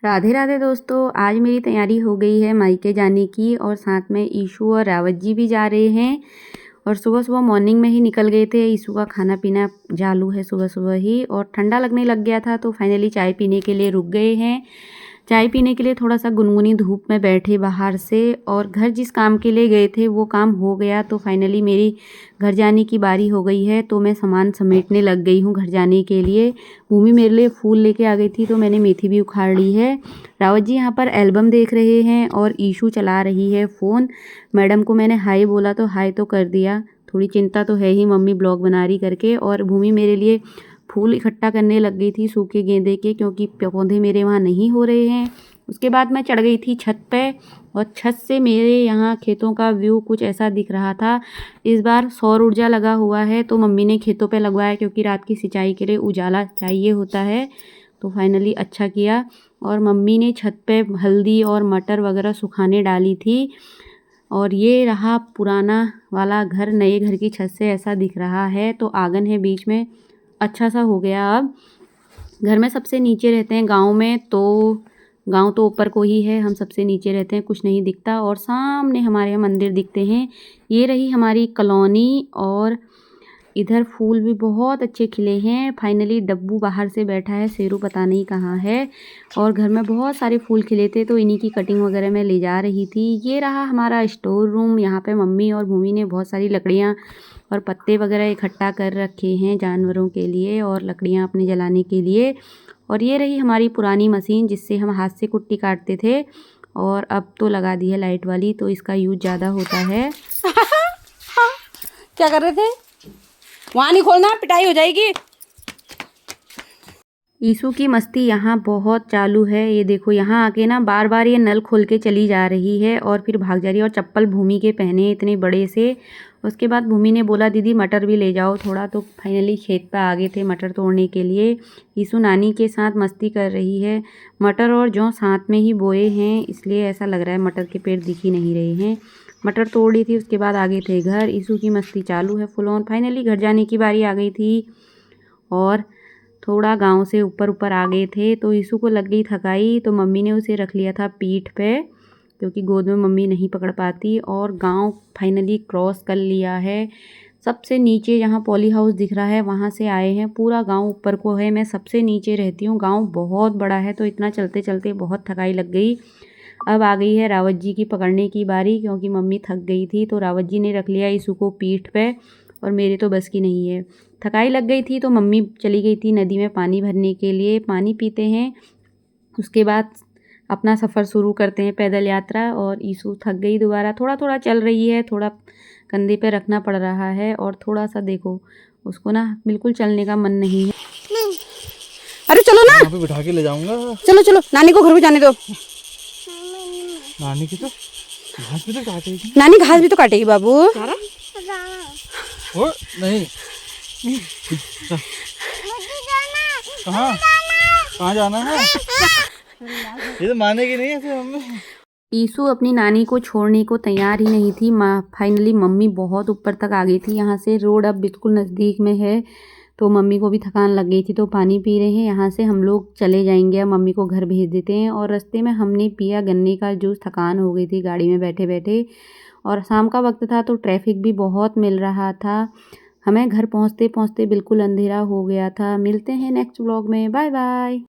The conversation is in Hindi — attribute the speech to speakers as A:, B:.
A: राधे राधे दोस्तों, आज मेरी तैयारी हो गई है मायके जाने की और साथ में ईशु और रावत जी भी जा रहे हैं। और सुबह सुबह मॉर्निंग में ही निकल गए थे। ईशु का खाना पीना चालू है सुबह सुबह ही और ठंडा लगने लग गया था तो फाइनली चाय पीने के लिए रुक गए हैं। चाय पीने के लिए थोड़ा सा गुनगुनी धूप में बैठे बाहर से, और घर जिस काम के लिए गए थे वो काम हो गया तो फाइनली मेरी घर जाने की बारी हो गई है। तो मैं सामान समेटने लग गई हूँ घर जाने के लिए। भूमि मेरे लिए फूल लेके आ गई थी तो मैंने मेथी भी उखाड़ ली है। रावत जी यहाँ पर एल्बम देख रहे हैं और ईशू चला रही है फ़ोन। मैडम को मैंने हाय बोला तो हाय तो कर दिया। थोड़ी चिंता तो है ही मम्मी ब्लॉग बना रही करके। और भूमि मेरे लिए फूल इकट्ठा करने लग गई थी सूखे गेंदे के, क्योंकि पौधे मेरे वहाँ नहीं हो रहे हैं। उसके बाद मैं चढ़ गई थी छत पे और छत से मेरे यहाँ खेतों का व्यू कुछ ऐसा दिख रहा था। इस बार सौर ऊर्जा लगा हुआ है तो मम्मी ने खेतों पे लगवाया, क्योंकि रात की सिंचाई के लिए उजाला चाहिए होता है। तो फाइनली अच्छा किया। और मम्मी ने छत पे हल्दी और मटर वगैरह सुखाने डाली थी। और ये रहा पुराना वाला घर, नए घर की छत से ऐसा दिख रहा है। तो आंगन है बीच में, अच्छा सा हो गया। अब घर में सबसे नीचे रहते हैं गांव में, तो गांव तो ऊपर को ही है, हम सबसे नीचे रहते हैं, कुछ नहीं दिखता। और सामने हमारे यहाँ मंदिर दिखते हैं। ये रही हमारी कॉलोनी और इधर फूल भी बहुत अच्छे खिले हैं। फाइनली डब्बू बाहर से बैठा है, शेरू पता नहीं कहाँ है। और घर में बहुत सारे फूल खिले थे तो इन्हीं की कटिंग वगैरह मैं ले जा रही थी। ये रहा हमारा स्टोर रूम। यहाँ पे मम्मी और भूमि ने बहुत सारी लकड़ियाँ और पत्ते वगैरह इकट्ठा कर रखे हैं जानवरों के लिए और लकड़ियाँ अपने जलाने के लिए। और ये रही हमारी पुरानी मशीन जिससे हम हाथ से कुट्टी काटते थे, और अब तो लगा दी है लाइट वाली तो इसका यूज ज़्यादा होता है।
B: क्या कर रहे थे? वहाँ नहीं खोलना, पिटाई हो जाएगी।
A: ईशु की मस्ती यहाँ बहुत चालू है। ये देखो यहाँ आके ना बार बार ये नल खोल के चली जा रही है और फिर भाग जा रही है। और चप्पल भूमि के पहने इतने बड़े से। उसके बाद भूमि ने बोला दीदी मटर भी ले जाओ थोड़ा, तो फाइनली खेत पे आ गए थे मटर तोड़ने के लिए। ईशु नानी के साथ मस्ती कर रही है। मटर और जौ साथ में ही बोए हैं, इसलिए ऐसा लग रहा है मटर के पेड़ दिख ही नहीं रहे हैं। मटर तोड़ ली थी, उसके बाद आ गए थे घर। ईशु की मस्ती चालू है फुल ऑन। फाइनली घर जाने की बारी आ गई थी और थोड़ा गांव से ऊपर ऊपर आ गए थे तो ईशु को लग गई थकाई, तो मम्मी ने उसे रख लिया था पीठ पे, क्योंकि गोद में मम्मी नहीं पकड़ पाती। और गांव फाइनली क्रॉस कर लिया है। सबसे नीचे जहां पॉली हाउस दिख रहा है वहां से आए हैं। पूरा गांव ऊपर को है, मैं सबसे नीचे रहती हूँ। गांव बहुत बड़ा है तो इतना चलते चलते बहुत थकाई लग गई। अब आ गई है रावत जी की पकड़ने की बारी, क्योंकि मम्मी थक गई थी तो रावत जी ने रख लिया ईशु को पीठ पे और मेरे तो बस की नहीं है। थकाई लग गई थी तो मम्मी चली गई थी नदी में पानी भरने के लिए। पानी पीते हैं, उसके बाद अपना सफ़र शुरू करते हैं पैदल यात्रा। और ईशु थक गई दोबारा, थोड़ा थोड़ा चल रही है, थोड़ा कंधे पे रखना पड़ रहा है। और थोड़ा सा देखो उसको ना बिल्कुल चलने का मन नहीं है।
B: अरे चलो ना,
C: यहाँ पे बिठा के ले जाऊंगा।
B: चलो चलो, नानी को घर को जाने दो।
C: नानी की तो घास भी तो काटेगी।
B: नानी घास भी तो काटेगी बाबू।
C: ओ नहीं, कहाँ कहाँ जाना है? ये तो मानेगी नहीं ऐसे मम्मी।
A: ईशु अपनी नानी को छोड़ने को तैयार ही नहीं थी। फाइनली मम्मी बहुत ऊपर तक आ गई थी। यहाँ से रोड अब बिल्कुल नज़दीक में है तो मम्मी को भी थकान लग गई थी तो पानी पी रहे हैं। यहाँ से हम लोग चले जाएंगे, अब मम्मी को घर भेज देते हैं। और रास्ते में हमने पिया गन्ने का जूस, थकान हो गई थी गाड़ी में बैठे बैठे। और शाम का वक्त था तो ट्रैफिक भी बहुत मिल रहा था। हमें घर पहुँचते पहुँचते बिल्कुल अंधेरा हो गया था। मिलते हैं नेक्स्ट व्लॉग में, बाय बाय।